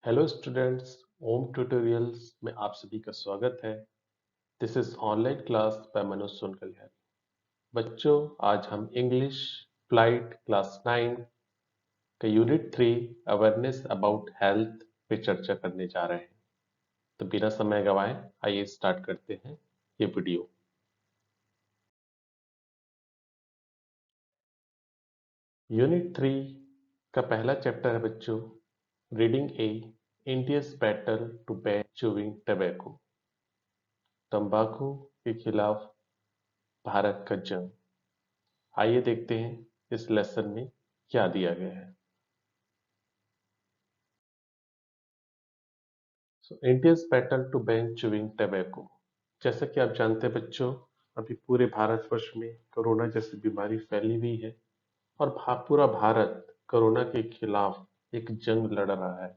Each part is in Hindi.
हेलो स्टूडेंट्स, ओम ट्यूटोरियल्स में आप सभी का स्वागत है। This is online class by Manoj Sonkalia. बच्चों, आज हम इंग्लिश फ्लाइट क्लास 9 का यूनिट 3 अवेयरनेस अबाउट हेल्थ पे चर्चा करने जा रहे हैं। तो बिना समय गवाए आइए स्टार्ट करते हैं ये वीडियो। यूनिट 3 का पहला चैप्टर है बच्चों, reading a India's battle to ban chewing tobacco. तंबाकू के खिलाफ भारत का जंग। आइए देखते हैं इस लेसन में क्या दिया गया है। India's battle to ban chewing tobacco. जैसा कि आप जानते हैं बच्चों, अभी पूरे भारतवर्ष में कोरोना जैसी बीमारी फैली हुई है और पूरा भारत कोरोना के खिलाफ एक जंग लड़ रहा है।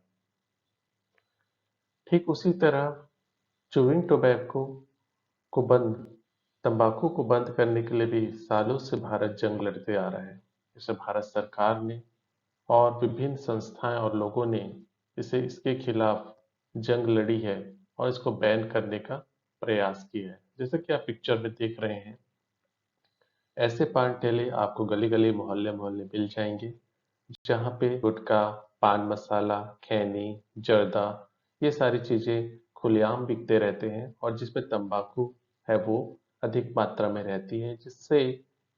ठीक उसी तरह च्यूइंग टोबैको को बंद तंबाकू को बंद करने के लिए भी सालों से भारत जंग लड़ते आ रहा है। जैसे भारत सरकार ने और विभिन्न संस्थाएं और लोगों ने इसके खिलाफ जंग लड़ी है और इसको बैन करने का प्रयास किया है। जैसे कि आप पिक्चर में देख रहे हैं, ऐसे पान ठेले आपको गली गली मोहल्ले मोहल्ले मिल जाएंगे, जहाँ पे गुटखा, पान मसाला, खैनी, जर्दा, ये सारी चीजें खुलेआम बिकते रहते हैं और जिसमें तंबाकू है वो अधिक मात्रा में रहती है, जिससे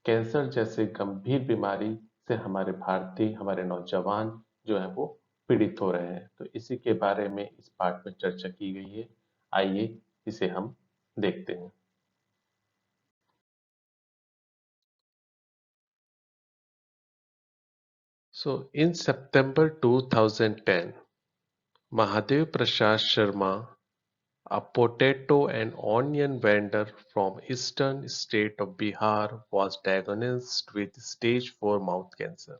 कैंसर जैसे गंभीर बीमारी से हमारे नौजवान जो है वो पीड़ित हो रहे हैं। तो इसी के बारे में इस पाठ में चर्चा की गई है। आइए इसे हम देखते हैं। In September 2010, Mahadev Prasad Sharma, a potato and onion vendor from eastern state of Bihar, was diagnosed with stage 4 mouth cancer.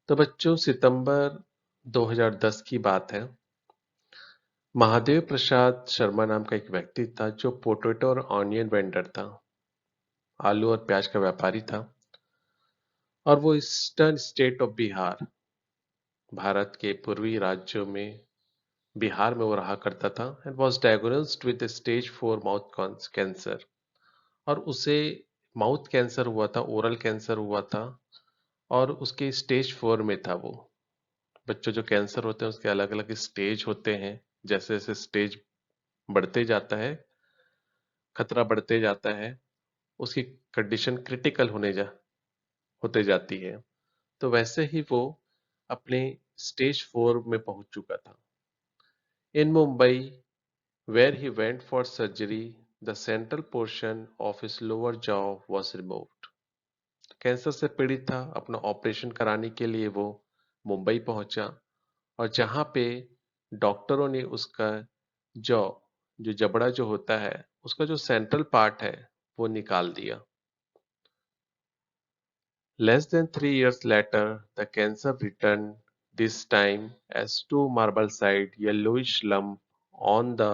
तो बच्चों, सितंबर 2010 की बात है। महादेव प्रसाद शर्मा नाम का एक व्यक्ति था जो पोटैटो और ऑनियन वेंडर था, आलू और प्याज का व्यापारी था, और वो eastern state of Bihar, Bharat के पूर्वी राज्यों में बिहार में वो रहा करता था, and was diagnosed with stage 4 mouth cancer. और उसे माउथ कैंसर हुआ था, ओरल कैंसर हुआ था, और उसके स्टेज 4 में था वो। बच्चों, जो कैंसर होते हैं उसके अलग अलग स्टेज होते हैं। जैसे जैसे स्टेज बढ़ते जाता है, खतरा बढ़ते जाता है, उसकी कंडीशन क्रिटिकल होते जाती है। तो वैसे ही वो अपने स्टेज 4 में पहुंच चुका था। इन Mumbai, where he went for surgery, the central portion of his lower jaw was removed. Cancer से पीड़ित था, अपना ऑपरेशन कराने के लिए वो मुंबई पहुंचा, और जहां पे डॉक्टरों ने उसका जॉ, जो जबड़ा जो होता है, उसका जो सेंट्रल पार्ट है वो निकाल दिया। Less than 3 years later, the cancer returned, this time as two marble-sized yellowish lump on the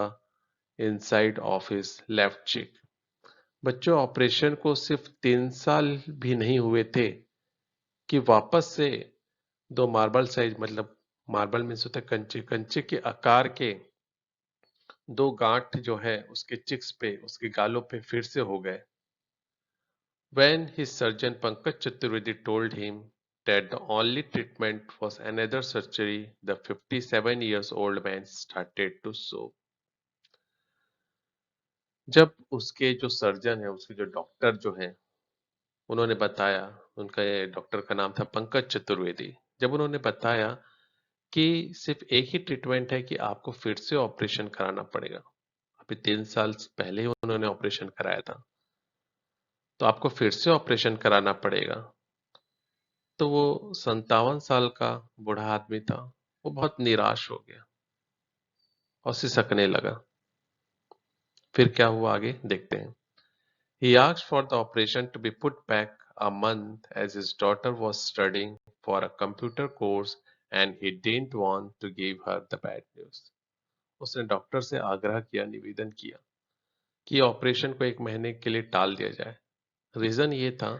inside of his left cheek. बच्चों, ऑपरेशन को सिर्फ 3 साल भी नहीं हुए थे कि वापस से दो मार्बल साइज, मतलब मार्बल में होता है कंचे, कंचे के आकार के दो गांठ जो है उसके चिक्स पे, उसके गालों पे फिर से हो गए। When his surgeon Pankaj Chaturvedi told him that the only treatment was another surgery, the 57 years old man started to sob. जब उसके जो सर्जन है, उसके जो डॉक्टर जो है, उन्होंने बताया, उनका डॉक्टर का नाम था पंकज चतुर्वेदी। जब उन्होंने बताया कि सिर्फ एक ही ट्रीटमेंट है कि आपको फिर से ऑपरेशन कराना पड़ेगा, अभी 3 साल पहले ही उन्होंने ऑपरेशन कराया था, तो आपको फिर से ऑपरेशन कराना पड़ेगा, तो वो 57 साल का बूढ़ा आदमी था, वो बहुत निराश हो गया और सिसकने लगा। फिर क्या हुआ आगे देखते हैं। He asked for the operation to be put back a month as his daughter was studying for a computer course and he didn't want to give her the bad news. उसने डॉक्टर से आग्रह किया, निवेदन किया कि ऑपरेशन को 1 महीने के लिए टाल दिया जाए। रीजन ये था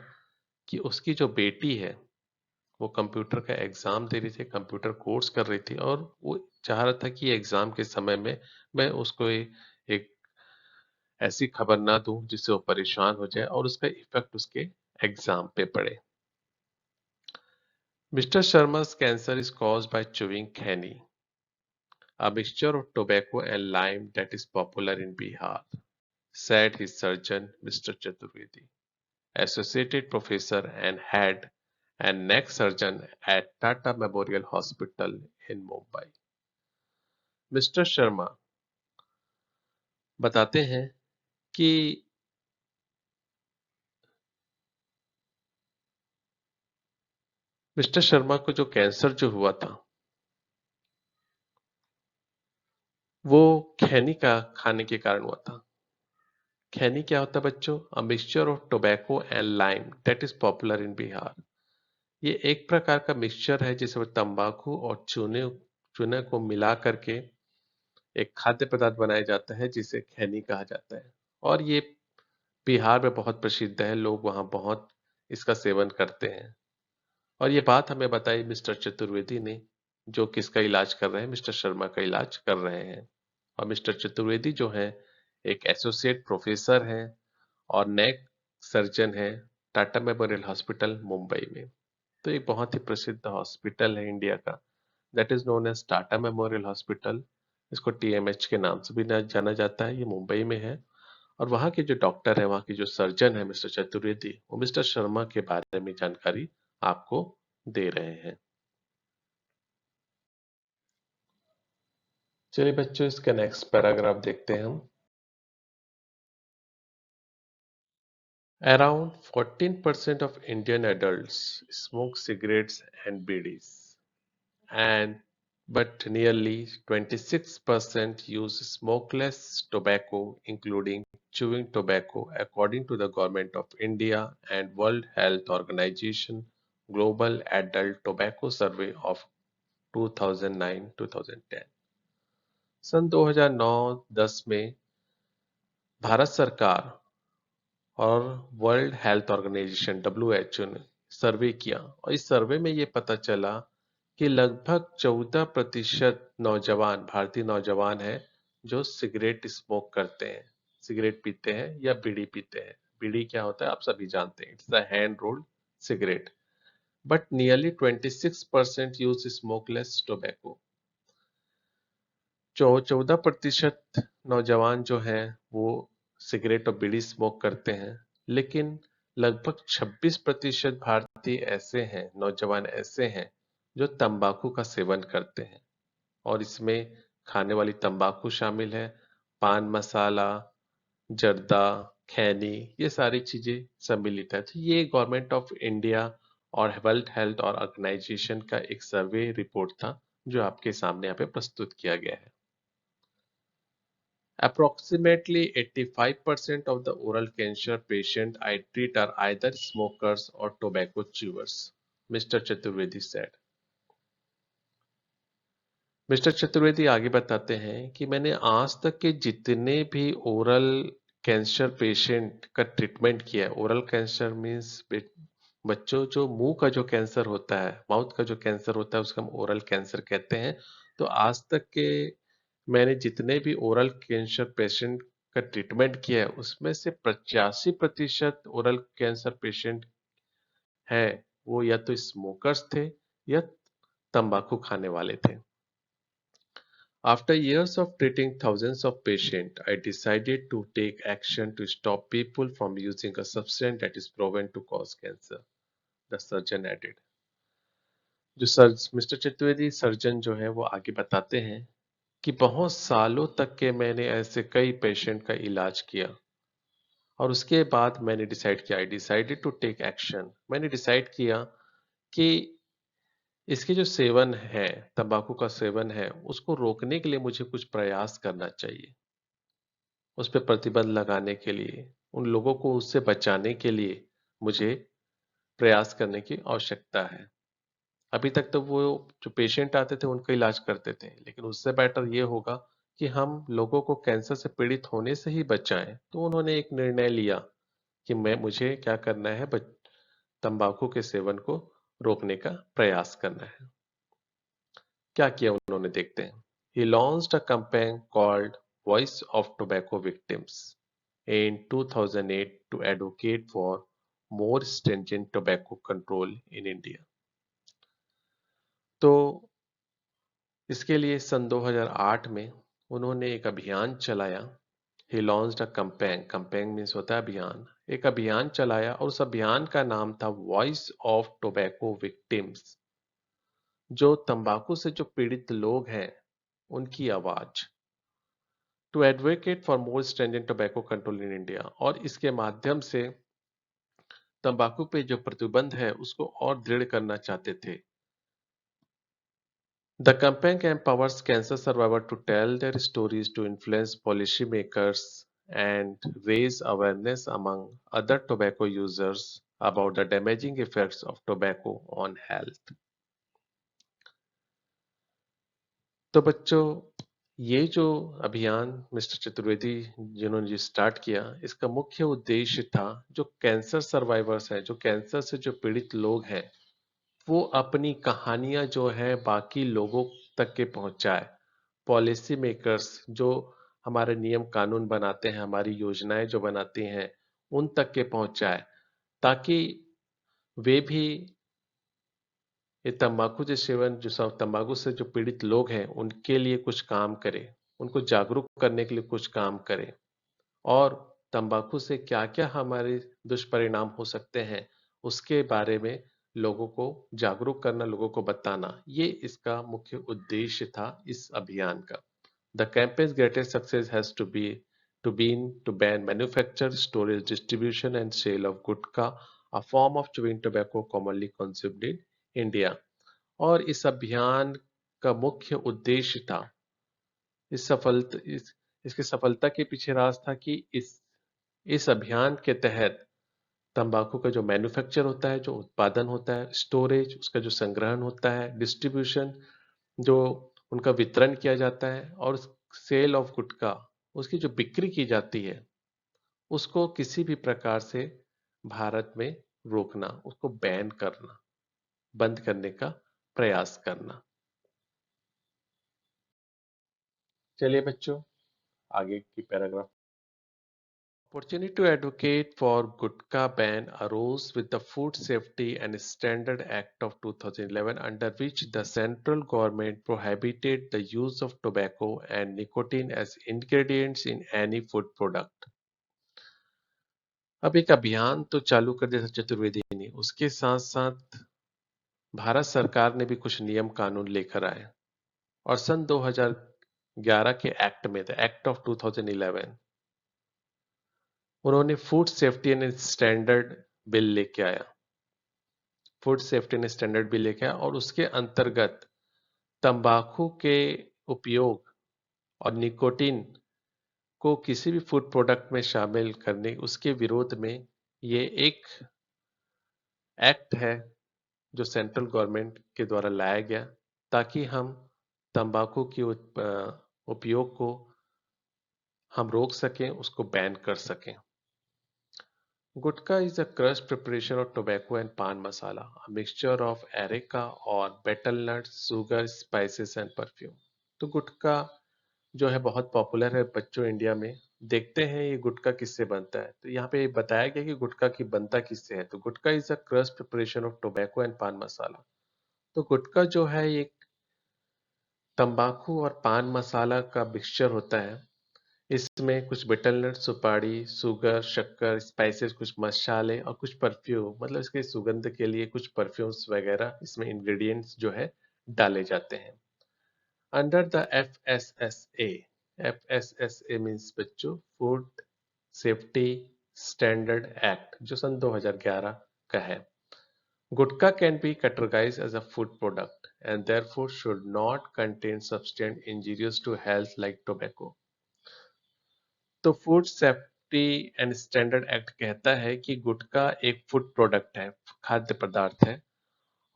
कि उसकी जो बेटी है वो कंप्यूटर का एग्जाम दे रही थी, कंप्यूटर कोर्स कर रही थी, और वो चाह रहा था कि एग्जाम के समय में मैं उसको एक ऐसी खबर ना दूं जिससे वो परेशान हो जाए और उसका इफेक्ट उसके एग्जाम पे पड़े। Mr. Sharma's cancer is caused by chewing khani, a mixture of tobacco and lime that is popular in Bihar, said his surgeon, Mr. Chaturvedi, associated professor and head and neck surgeon at Tata Memorial Hospital in Mumbai. Mister Sharma बताते हैं कि मिस्टर शर्मा को जो कैंसर जो हुआ था वो खैनी का खाने के कारण हुआ था। खैनी क्या होता है बच्चों? A mixture of tobacco and lime that is popular in Bihar. ये एक प्रकार का मिक्सचर है जिसमें तंबाकू और चूने चूने को मिला करके एक खाद्य पदार्थ बनाया जाता है जिसे खैनी कहा जाता है। और ये बिहार में बहुत प्रसिद्ध है, लोग वहाँ बहुत इसका सेवन करते हैं। और ये बात हमें बताई मिस्टर चतुर्वेदी ने, जो किसका इलाज कर रहे हैं? मिस्टर शर्मा का इलाज कर रहे हैं। और मिस्टर चतुर्वेदी जो हैं एक एसोसिएट प्रोफेसर हैं और नेक सर्जन हैं टाटा मेमोरियल हॉस्पिटल मुंबई में। तो एक बहुत ही प्रसिद्ध हॉस्पिटल है इंडिया का, that is known as Tata Memorial Hospital. इसको टीएमएच के नाम से भी जाना जाता है। ये मुंबई में है और वहाँ के जो डॉक्टर है, वहाँ के जो सर्जन है मिस्टर चतुर्वेदी, वो मिस्टर शर्मा के बारे में जानकारी आपको दे रहे हैं। चलिए बच्चों, इसका नेक्स्ट पैराग्राफ देखते हैं हम। Around 14% of Indian adults smoke cigarettes and bidis, and but nearly 26% use smokeless tobacco, including chewing tobacco, according to the Government of India and World Health Organization Global Adult Tobacco Survey of 2009-2010। सन 2009-10 में भारत सरकार और वर्ल्ड हेल्थ ऑर्गेनाइजेशन डब्ल्यूएचओ ने सर्वे किया और इस सर्वे में ये पता चला कि लगभग 14% नौजवान, भारतीय नौजवान हैं जो सिगरेट स्मोक करते हैं, सिगरेट पीते हैं या बीड़ी पीते हैं। बीड़ी क्या होता है आप सभी जानते हैं, it's a hand rolled cigarette. But nearly 26% use smokeless tobacco. 14% नौजवान जो हैं वो सिगरेट और बीड़ी स्मोक करते हैं, लेकिन लगभग 26% भारतीय ऐसे हैं, नौजवान ऐसे हैं जो तंबाकू का सेवन करते हैं। और इसमें खाने वाली तंबाकू शामिल है, पान मसाला, जर्दा, खैनी, ये सारी चीजें सम्मिलित है। तो ये गवर्नमेंट ऑफ इंडिया और वर्ल्ड हेल्थ और ऑर्गेनाइजेशन का एक सर्वे रिपोर्ट था जो आपके सामने यहाँ पे प्रस्तुत किया गया है। Approximately 85% of the oral cancer patients I treat are either smokers or tobacco chewers, Mr. Chaturvedi said. Mister Chaturvedi आगे बताते हैं कि मैंने आज तक के जितने भी ओरल कैंसर पेशेंट का ट्रीटमेंट किया है, ओरल कैंसर मीन्स बच्चों जो मुंह का जो कैंसर होता है, माउथ का जो कैंसर होता है उसका हम ओरल कैंसर कहते हैं। तो आज तक के मैंने जितने भी ओरल कैंसर पेशेंट का ट्रीटमेंट किया है उसमें से 85% ओरल कैंसर पेशेंट है वो या तो स्मोकर्स थे या तंबाकू खाने वाले थे। After years of treating thousands of patients, I decided to take action to stop people from using a substance that is proven to cause cancer, the surgeon added. जो मिस्टर चतुर्वेदी सर्जन जो है वो आगे बताते हैं कि बहुत सालों तक के मैंने ऐसे कई पेशेंट का इलाज किया और उसके बाद मैंने डिसाइड किया, I decided to take action, मैंने डिसाइड किया कि इसके जो सेवन है, तंबाकू का सेवन है, उसको रोकने के लिए मुझे कुछ प्रयास करना चाहिए। उस पे प्रतिबंध लगाने के लिए, उन लोगों को उससे बचाने के लिए मुझे प्रयास करने की आवश्यकता है। अभी तक तो वो जो पेशेंट आते थे उनका इलाज करते थे, लेकिन उससे बेटर ये होगा कि हम लोगों को कैंसर से पीड़ित होने से ही बचाएं। तो उन्होंने एक निर्णय लिया कि मुझे क्या करना है, तंबाकू के सेवन को रोकने का प्रयास करना है। क्या किया उन्होंने, देखते हैं। He launched a campaign called Voice of Tobacco Victims in 2008 to advocate for more stringent tobacco control in India. तो इसके लिए सन 2008 में उन्होंने एक अभियान चलाया। He launched a campaign, campaign means होता है अभियान। एक अभियान चलाया और उस अभियान का नाम था वॉइस ऑफ टोबैको विक्टिम्स, जो तंबाकू से जो पीड़ित लोग हैं उनकी आवाज, to advocate for more stringent tobacco control in India. और इसके माध्यम से तंबाकू पे जो प्रतिबंध है उसको और दृढ़ करना चाहते थे। The campaign empowers cancer survivors to tell their stories, to influence policymakers and raise awareness among other tobacco users about the damaging effects of tobacco on health. तो बच्चों, ये जो अभियान मिस्टर चतुर्वेदी जिन्होंने ये स्टार्ट किया, इसका मुख्य उद्देश्य था जो कैंसर सर्वाइवर्स हैं, जो कैंसर से जो पीड़ित लोग हैं, वो अपनी कहानियां जो है बाकी लोगों तक के पहुंचाए। पॉलिसी मेकर्स जो हमारे नियम कानून बनाते हैं, हमारी योजनाएं जो बनाते हैं, उन तक के पहुंचाए, ताकि वे भी ये तंबाकू के सेवन, जो सब तंबाकू से जो पीड़ित लोग हैं उनके लिए कुछ काम करें, उनको जागरूक करने के लिए कुछ काम करें। और तंबाकू से क्या-क्या हमारे दुष्परिणाम हो सकते हैं, उसके बारे में लोगों को जागरूक करना, लोगों को बताना, ये इसका मुख्य उद्देश्य था इस अभियान का। The campaign's greatest success has been to ban manufacture, storage, distribution and sale of gutkha, a form of chewing tobacco commonly consumed in India। और इस अभियान का मुख्य उद्देश्य था, इस सफल इस इसकी सफलता के पीछे राज था कि इस अभियान के तहत तंबाकू का जो मैन्युफैक्चर होता है, जो उत्पादन होता है, स्टोरेज, उसका जो संग्रहण होता है, डिस्ट्रीब्यूशन, जो उनका वितरण किया जाता है, और सेल ऑफ गुटखा, उसकी जो बिक्री की जाती है, उसको किसी भी प्रकार से भारत में रोकना, उसको बैन करना, बंद करने का प्रयास करना। चलिए बच्चों, आगे की paragraph. Opportunity to advocate for Gutka ban arose with the Food Safety and Standard Act of 2011, under which the central government prohibited the use of tobacco and nicotine as ingredients in any food product। अब एक अभियान तो चालू कर दिया चतुर्वेदी ने, उसके साथ साथ भारत सरकार ने भी कुछ नियम कानून लेकर आए, और सन 2011 के एक्ट में, द एक्ट ऑफ 2011, उन्होंने food safety and standard bill लेके आया। Food safety and standard bill लेके आया, और उसके अंतर्गत तंबाकू के उपयोग और निकोटीन को किसी भी फूड प्रोडक्ट में शामिल करने, उसके विरोध में ये एक एक्ट है जो सेंट्रल गवर्नमेंट के द्वारा लाया गया, ताकि हम तंबाकू के उपयोग को हम रोक सकें, उसको बैन कर सकें। Gutka is a crushed preparation of tobacco and pan masala, a mixture of areca or betel nuts, sugar, spices and perfume। तो गुटका जो है बहुत पॉपुलर है बच्चों इंडिया में। देखते हैं ये गुटका किससे बनता है। तो यहाँ पे बताया गया कि गुटका की बनता किससे है। तो gutka is a crust preparation of tobacco and paan masala. तो गुटका जो है ये तंबाकू और पान मसाला का मिक्सचर होता है। इसमें कुछ बेटल नट, सुपारी, शुगर, शक्कर, स्पाइसेस, कुछ मसाले और कुछ परफ्यूम, मतलब इसके सुगंध के लिए कुछ परफ्यूम्स वगैरह इसमें इंग्रेडिएंट्स जो है डाले जाते हैं। Under the FSSA, FSSA means बच्चों फूड सेफ्टी स्टैंडर्ड एक्ट, जो सन 2011 का है, gutkha can be categorized as a food product and therefore should not contain substance injurious to health like tobacco। तो food safety and standard act कहता है कि गुटखा एक फूड प्रोडक्ट है, खाद्य पदार्थ है,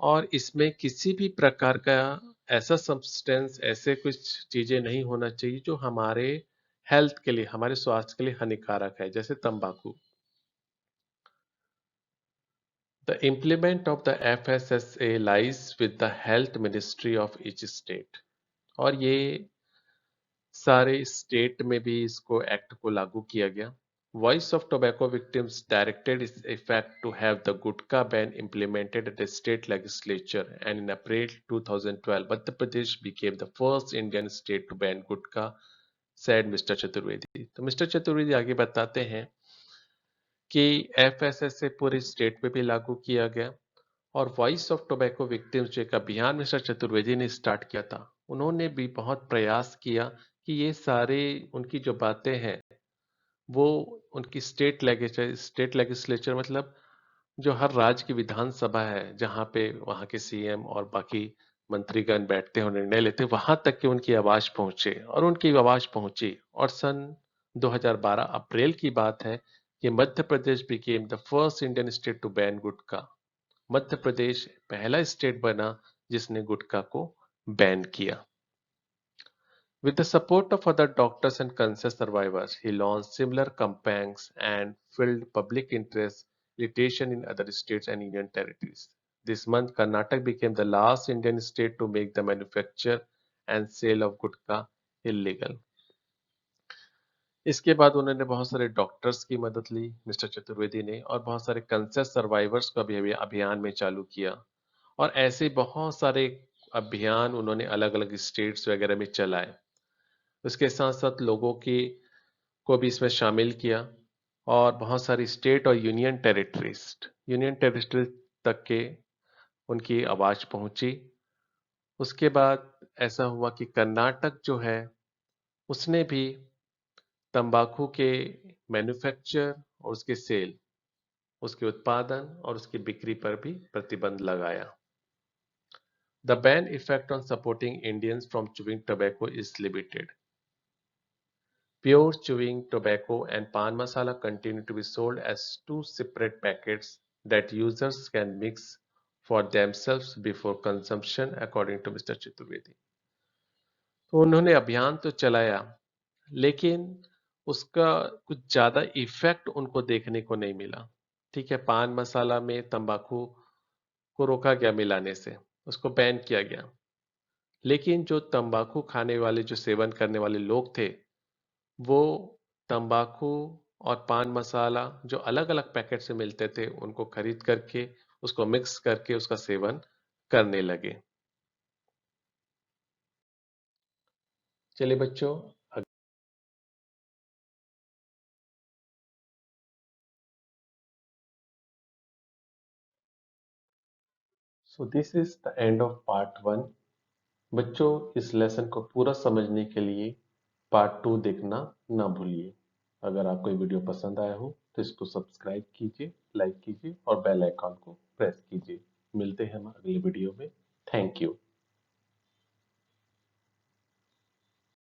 और इसमें किसी भी प्रकार का ऐसा सब्सटेंस, ऐसे कुछ चीजें नहीं होना चाहिए जो हमारे हेल्थ के लिए, हमारे स्वास्थ्य के लिए हानिकारक है, जैसे तंबाकू। The implement of the FSSA lies with the health ministry of each state. और ये सारे स्टेट में भी इसको एक्ट को लागू किया गया. Voice of tobacco victims directed its effect to have the gutkha ban implemented at the state legislature, and in April 2012 Madhya Pradesh became the first Indian state to ban gutkha, said Mr. Chaturvedi. तो मिस्टर चतुर्वेदी आगे बताते हैं कि एफएसएसए पूरे स्टेट में भी लागू किया गया और वॉइस ऑफ टोबैको विक्टिम्स जो एक अभियान मिस्टर चतुर्वेदी ने स्टार्ट किया था, उन्होंने भी बहुत प्रयास किया कि ये सारे उनकी जो बातें हैं वो उनकी स्टेट लेजिस्लेचर मतलब जो हर राज्य की विधानसभा है जहाँ पे वहाँ के सीएम और बाकी मंत्रीगण बैठते हैं और निर्णय लेते हैं, वहां तक कि उनकी आवाज पहुंचे और उनकी आवाज पहुंची. और सन 2012 अप्रैल की बात है कि Madhya Pradesh became the first Indian state to ban gutkha. Madhya Pradesh पहला स्टेट बना जिसने गुटखा को बैन किया. With the support of other doctors and cancer survivors, he launched similar campaigns and filled public interest litigation in other states and union territories. This month, Karnataka became the last Indian state to make the manufacture and sale of gutka illegal. इसके बाद उन्होंने बहुत सारे डॉक्टर्स की मदद ली मिस्टर चतुर्वेदी ने और बहुत सारे कैंसर सर्वाइवर्स को भी अभियान में चालू किया और ऐसे बहुत सारे अभियान उन्होंने अलग अलग स्टेट्स वगैरह में चलाए. उसके साथ साथ लोगों की को भी इसमें शामिल किया और बहुत सारी स्टेट और यूनियन टेरिटरीज तक के उनकी आवाज पहुंची. उसके बाद ऐसा हुआ कि कर्नाटक जो है उसने भी तंबाकू के मैन्युफैक्चर और उसके सेल, उसके उत्पादन और उसकी बिक्री पर भी प्रतिबंध लगाया. The ban effect on supporting Indians from chewing tobacco is limited. Pure chewing tobacco and pan masala continue to be sold as two separate packets that users can mix for themselves before consumption, according to Mr. Chaturvedi. तो उन्होंने अभियान तो चलाया लेकिन उसका कुछ ज्यादा इफेक्ट उनको देखने को नहीं मिला. ठीक है, पान मसाला में तंबाकू को रोका गया मिलाने से, उसको बैन किया गया, लेकिन जो तंबाकू खाने वाले जो सेवन करने वाले लोग थे वो तंबाकू और पान मसाला जो अलग अलग पैकेट से मिलते थे उनको खरीद करके उसको मिक्स करके उसका सेवन करने लगे. चलिए बच्चों, so this is the end of part 1. बच्चों, इस लेसन को पूरा समझने के लिए पार्ट 2 देखना ना भूलिए. अगर आपको ये वीडियो पसंद आया हो तो इसको सब्सक्राइब कीजिए, लाइक कीजिए और बेल आइकॉन को प्रेस कीजिए. मिलते हैं हम अगले वीडियो में. Thank you.